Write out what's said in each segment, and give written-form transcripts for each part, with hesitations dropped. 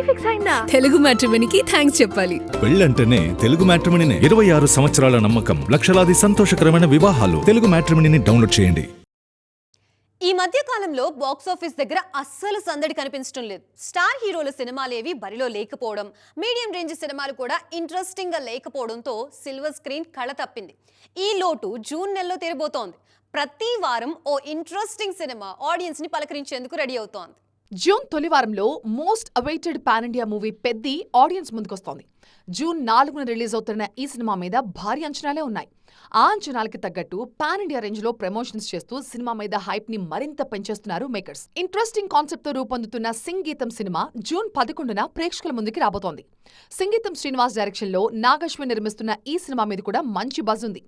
Fix అయిందా? Telugu మ్యాట్రిమోనీకి thanks చెప్పాలి. పెళ్ళంటేనే తెలుగు మ్యాట్రిమోనీనే. 26 సంవత్సరాల నమ్మకం, లక్షలాది సంతోషకరమైన వివాహాలు. తెలుగు మ్యాట్రిమోనీని డౌన్లోడ్ చేయండి. ఈ మధ్య కాలంలో బాక్సాఫీస్ దగ్గర అస్సలు సందడి కనిపించడం లేదు. స్టార్ హీరోల సినిమాలేవి బరిలో లేకపోవడం, మీడియం రేంజ్ సినిమాలు కూడా ఇంట్రెస్టింగ్ గా లేకపోవడంతో సిల్వర్ స్క్రీన్ కళ తప్పింది. ఈ లోటు జూన్ నెలలో తీరబోతోంది. ప్రతి వారం ఓ ఇంట్రెస్టింగ్ సినిమా ఆడియన్స్ ని పలకరించేందుకు రెడీ అవుతోంది. జూన్ తొలి వారంలో most awaited pan India movie Peddi audience ముందుకొస్తోంది. జూన్ 4న రిలీజ్ అవుతున్న ఈ సినిమా మీద భారీ అంచనాలే ఉన్నాయి. ఆ అంచనాలకి తగ్గట్టు పాన్ ఇండియా రేంజ్ లో ప్రమోషన్స్ చేస్తూ సినిమా మీద హైప్ ని మరింత పెంచేస్తున్నారు మేకర్స్. ఇంట్రెస్టింగ్ కాన్సెప్ట్ తో రూపొందుతున్న సింగీతం సినిమా జూన్ 11న ప్రేక్షకుల ముందుకి రాబోతోంది. సింగీతం శ్రీనివాస్ డైరెక్షన్ లో నాగశ్విన్ నిర్మిస్తున్న ఈ సినిమా మీద కూడా మంచి బజ్ ఉంది.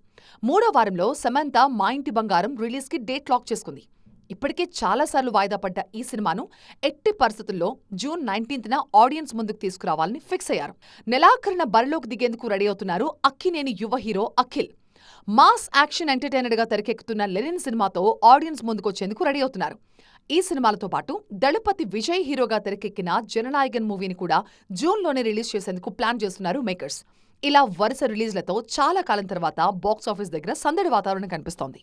3వ వారంలో సమంత మా ఇంటి బంగారం రిలీజ్ కి డేట్ లాక్ చేసుకుంది. ఇప్పటికే చాలాసార్లు వాయిదా పడ్డ ఈ సినిమాను ఎట్టి పరిస్థితుల్లో జూన్ 19న ఆడియన్స్ ముందుకు తీసుకురావాలని ఫిక్స్ అయ్యారు. నెలాఖరున బరిలోకి దిగేందుకు రెడీ అవుతున్నారు అక్కినేని యువ hero Akhil. Mass action entertainer గా తెరకెక్కుతున్న లెనిన్ సినిమాతో ఆడియన్స్ ముందుకొచ్చేందుకు రెడీ అవుతున్నారు. ఈ సినిమాలతో పాటు దళపతి విజయ్ హీరోగా తెరకెక్కిన జననాయకన్ మూవీని కూడా జూన్లోనే రిలీజ్ చేసేందుకు ప్లాన్ చేస్తున్నారు మేకర్స్. ఇలా వరుస రిలీజ్లతో చాలా కాలం తర్వాత బాక్సాఫీస్ దగ్గర సందడి వాతావరణం కనిపిస్తోంది.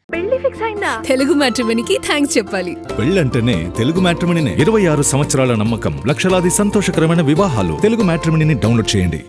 పెళ్లి ఫిక్స్ అయిందా? తెలుగు మ్యాట్రిమోనీకి థ్యాంక్స్ చెప్పాలి. పెళ్ళంటేనే తెలుగు మ్యాట్రిమోనీనే. 26 సంవత్సరాల నమ్మకం, లక్షలాది సంతోషకరమైన వివాహాలు. తెలుగు మ్యాట్రిమోనీని డౌన్లోడ్ చేయండి.